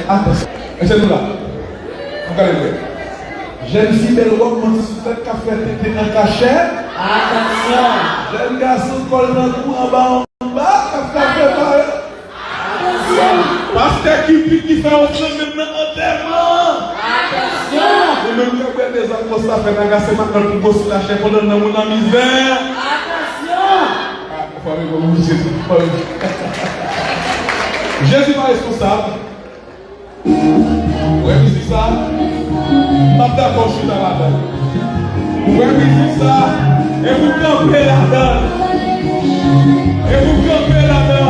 Attention. Laissez-nous là. Regardez. Jeune fille belle robe, mon petit café tété en cachet. Attention. Jeune garçon colle dans le cou en bas, café par. Attention. Pasteur qui fait offrande maintenant enterrement. Attention. Et même quand des gens comme ça fait n'agacer maintenant pour bosser la chair pendant dans mon misère. Attention. Jésus est responsable. Vous révisez ça. Pas d'accord, je suis dans la donne. Vous révisez ça. Et vous campez la donne. Et vous campez la donne.